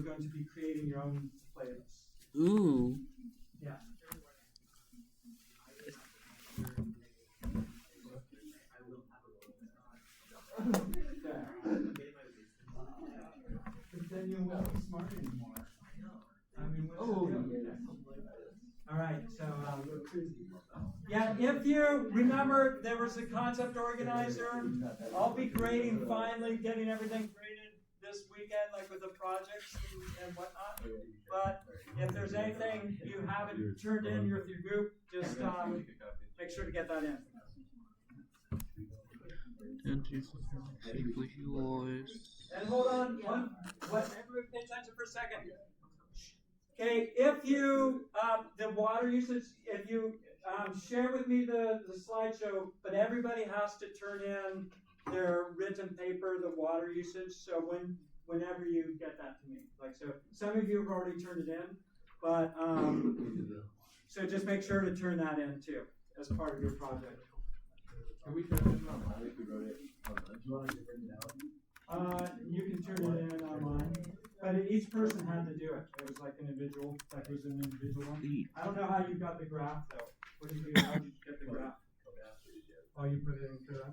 You're going to be creating your own playlist. Ooh. Yeah. But then you won't be smart anymore. I mean, all right, so yeah, if you remember, there was a concept organizer. I'll be grading finally, getting everything graded this weekend, like with the projects and whatnot. But if there's anything you haven't turned in with your group, just make sure to get that in. And hold on, everybody pay attention for a second. Okay, if you, the water usage, if you share with me the slideshow, but everybody has to turn in their written paper, the water usage, so whenever you get that to me. Like, so some of you have already turned it in, but, so just make sure to turn that in too, as part of your project. Can we turn it in online if we wrote it online? Do you want to print it out? You can turn it in online, but each person had to do it. It was like an individual, like it was an individual one. I don't know how you got the graph though. What did you do? How did you get the graph? Oh, you put it in Kura?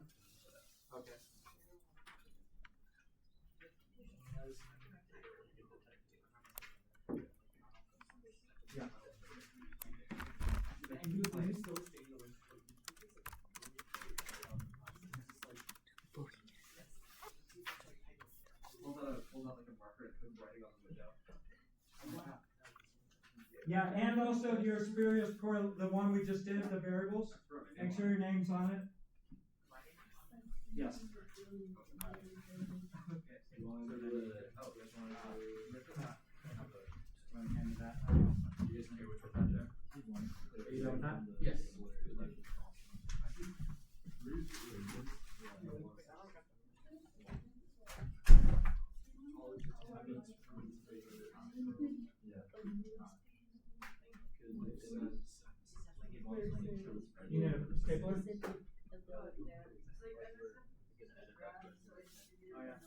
Okay. Yeah. Hold out like a marker and put writing on the window. Yeah, and also your experience for the one we just did, the variables. Make sure your name's on it. Yes. Okay. You want to do the, oh, you guys want to hand me that? You guys know which one that? You don't have? Yes. You know, stapler? Oh, yeah.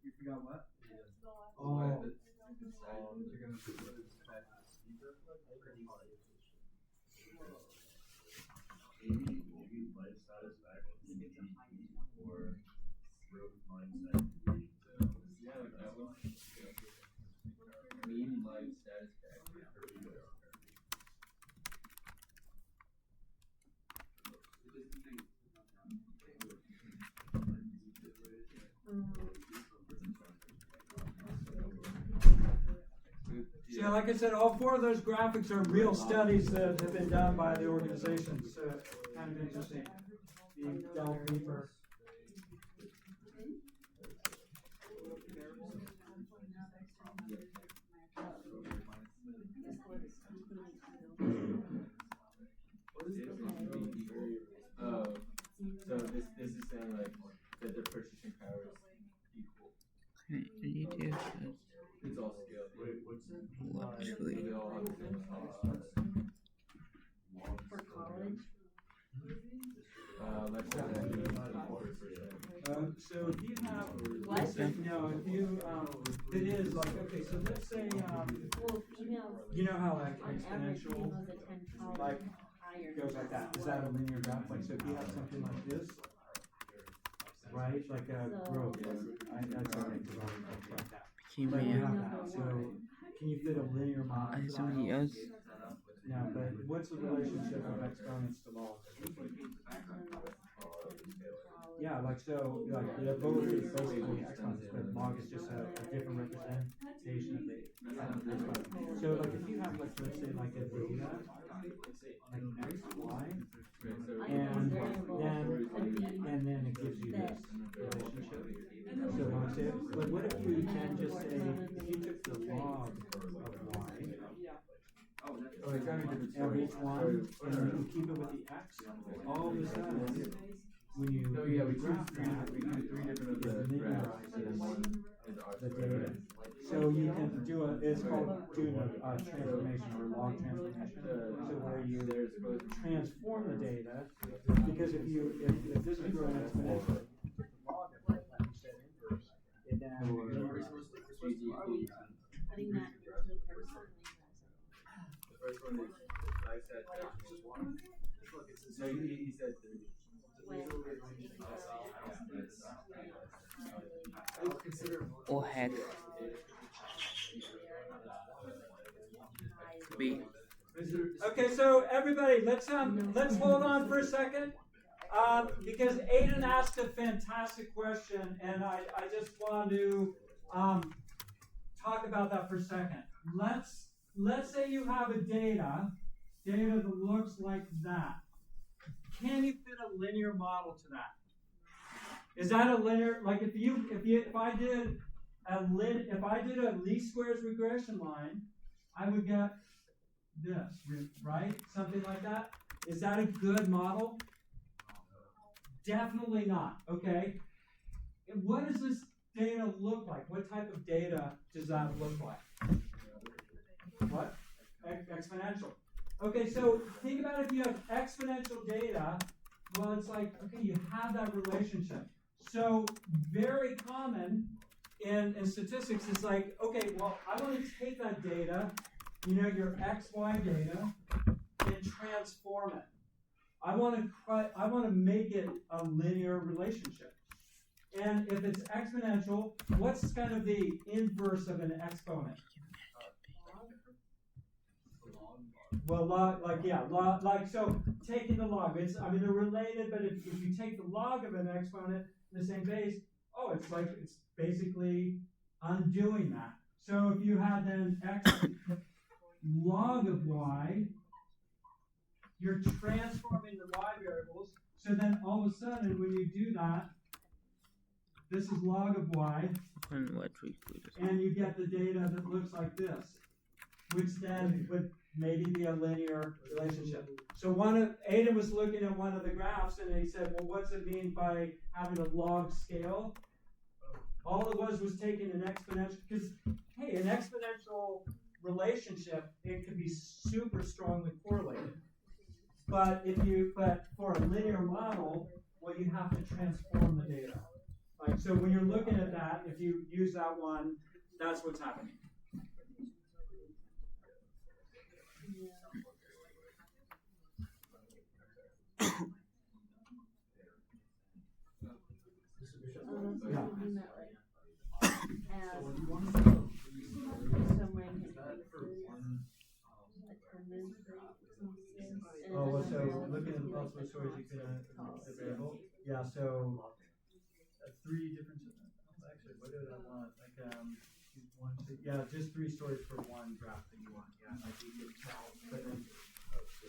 You forgot what? Oh. You're gonna put it in maybe life satisfaction or growth mindset. Yeah, like that one. Maybe life satisfaction. Yeah, like I said, all four of those graphics are real studies that have been done by the organization, so kind of interesting. You delve deeper. So this is saying like that the purchasing power is equal. It's all scale. Wait, what's it? Actually, They all have the same cost. For college? Like so if you have, What? no, if you, it is like, okay, so let's say, Well, females you know how like on average, exponential, females attend college like, higher. goes like that. Is that a linear graph? Like, so if you have something like this, right, like a growth, I'd say like that. But you have that. So can you fit a linear model? somebody else. No, but what's the relationship of exponents to log? Yeah, like so, like the both is basically exponents, but log is just a different representation of the exponent. So like if you have like let's say like a data, like x, y, and then it gives you this relationship. So like say, like what if you can just say if you took the log of y of each one and you keep it with the x, all of a sudden when you we graph that, do three different of the graphs, and then one is our the data. it's called doing a transformation or log transformation. So where you transform the data, because if this is growing exponentially, the log of it, like you said, inverse, and then Putting that into a person. The first one is, I said, no, he said 30. Or heck. B. Okay, so everybody, let's hold on for a second, because Aiden asked a fantastic question, and I just want to talk about that for a second. Let's say you have a data that looks like that. Can you fit a linear model to that? Is that a linear? Like if I did a least squares regression line, I would get this, right? Something like that. Is that a good model? Definitely not. Okay. And what does this data look like? What type of data does that look like? What? Exponential. Okay, so think about if you have exponential data. Well, it's like, okay, you have that relationship. So very common in statistics is like, okay, well, I want to take that data, your XY data, and transform it. I want to make it a linear relationship. And if it's exponential, what's kind of the inverse of an exponent? Well, so taking the log, they're related, but if you take the log of an exponent in the same base, it's basically undoing that. So if you had then x log of y, you're transforming the y variables, so then all of a sudden when you do that, this is log of y, and you get the data that looks like this, which then would maybe be a linear relationship. So Aiden was looking at one of the graphs and he said, well, what's it mean by having a log scale? All it was taking an exponential, because, hey, an exponential relationship, it can be super strongly correlated. But for a linear model, well, you have to transform the data. Like, so when you're looking at that, if you use that one, that's what's happening. So looking at the possible stories you could the variable. Yeah, so 3 different. Actually, what did I want? Just 3 stories for one graph that you want. Yeah, like you can tell, but then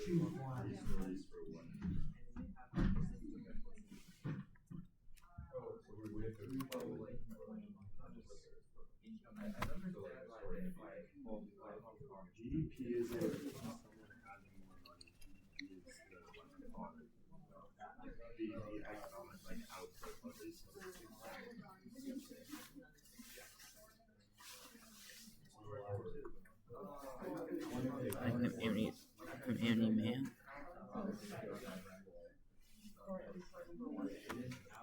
choose one. GDP is the economic output of this. I'm Annie man.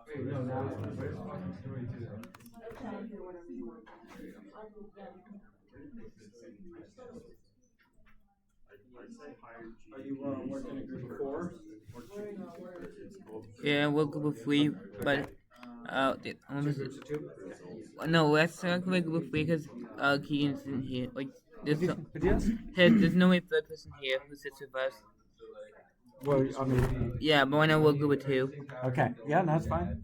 Wait, no, now where's fucking story 2? Are you working a group of 4? Yeah, we'll go with 3, but no, let's select like group of 3 because Keegan's in here. Like there's no way third person here who sits with us. Well, Yeah, but why not we'll go with 2. Okay, yeah, that's fine.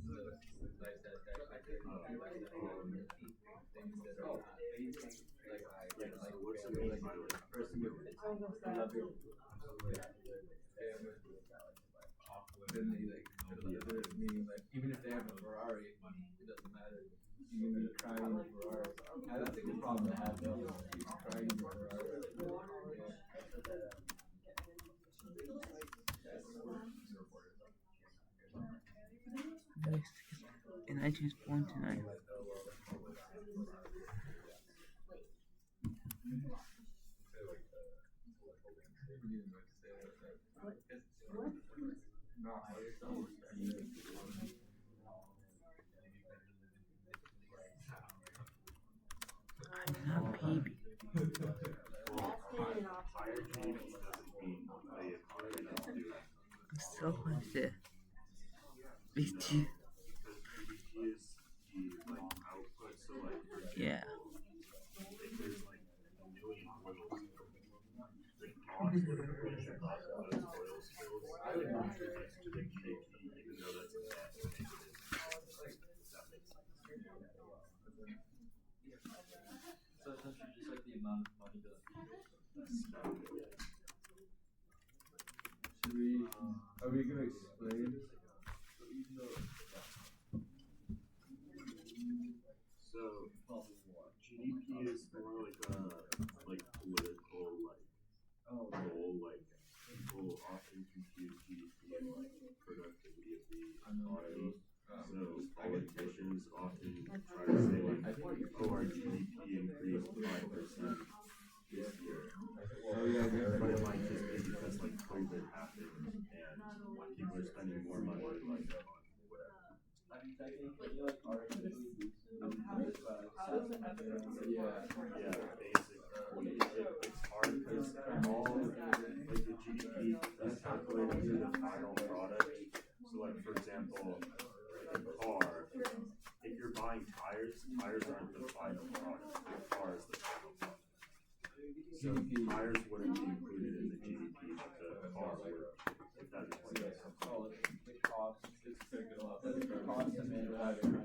Even if they have a Ferrari, it doesn't matter. You need to try in a Ferrari. That's a good problem to have, though. Trying in a Ferrari. And I just born tonight. I'm not baby. I'm so much there. With you. Yeah. So essentially, just like the amount of money that. Should we? Are we gonna explain? So even though. So GDP is more like a political goal. Like people often confuse GDP and like productivity of the economy. So politicians often try to say like, oh, our GDP increased 5% this year. Oh yeah, But it might just be because like COVID happened and people are spending more money like on whatever. I mean, technically, like artificially yeah, basically. It's hard because all like the GDP is calculated to the final product. So like for example, like a car, if you're buying tires aren't the final product. The car is the final product. So tires wouldn't be included in the GDP, but the car would. If that makes sense. The cost is figured out. The cost of manufacturing.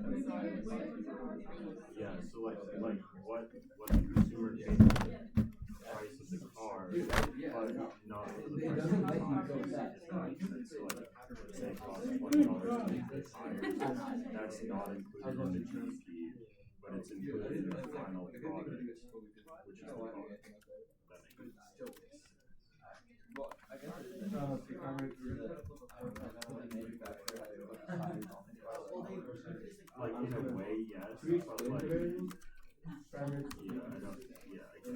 Yeah, so like what the consumer pays for the price of the car, but not for the price of the tires. So like say it costs $20 to make the tires, that's not included in the GDP, but it's included in the final product, which is the car. That makes sense. Well, I guess it's not the car maker that manufacturer. Like in a way, yes, but like, yeah, I don't, yeah, I guess.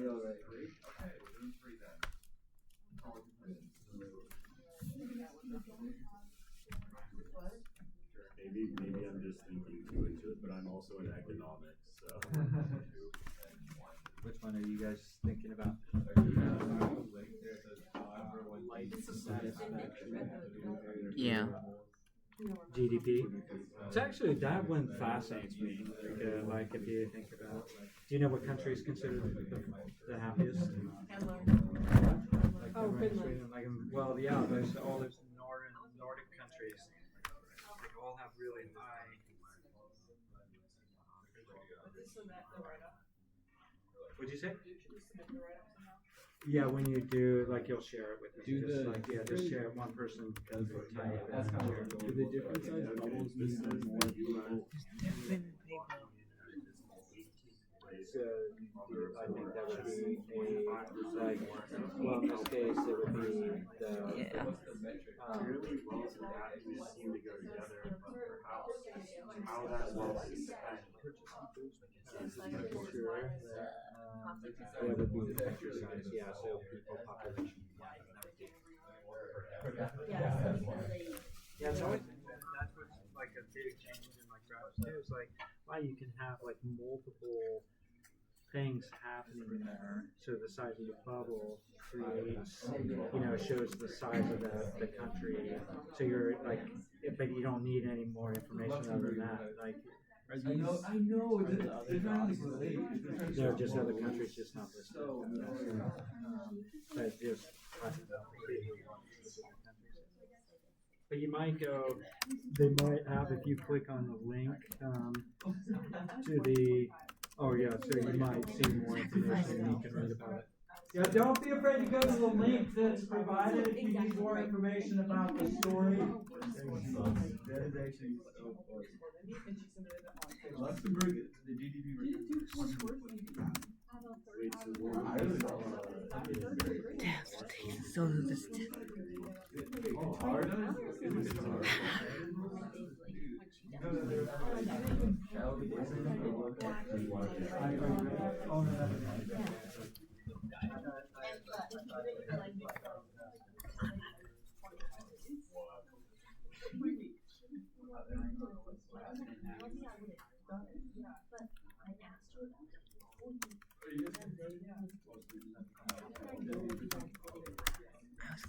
Maybe I'm just thinking too into it, but I'm also in economics, so. Which one are you guys thinking about? Yeah. GDP. It's actually, that one fascinates me. Because, like, if you think about, do you know what country is considered the happiest? Like, Oh, Finland. Like, well, yeah, there's all those Nordic countries. They all have really high. What'd you say? Yeah, when you do, like, you'll share it with them. Just share it. One person can type it. That's kind of cool. Do the different size bubbles mean there's more people? So I think that would be like, well, in this case, it would be the. Yeah. Really, wealth and happiness seem to go together, but perhaps how that wealth is spent is different. Sure. That would be the exercise, yeah, so people, population. Yeah, it's always that's what's like a big change in like graphs too. It's like, wow, you can have like multiple things happening there. So the size of the bubble creates, shows the size of the country. So you're like, but you don't need any more information other than that. Like, I know. They're trying to relate. they're just other countries, just not listed. But just but you might go, they might have, if you click on the link to the, oh yeah, so you might see more information and you can read about it. Yeah, don't be afraid to go to the link that's provided if you need more information about the story. That is actually so funny. Luxembourg, the GDP rate. Wait, so what I really don't So distant. Oh, hard? It's hard. Shall we I was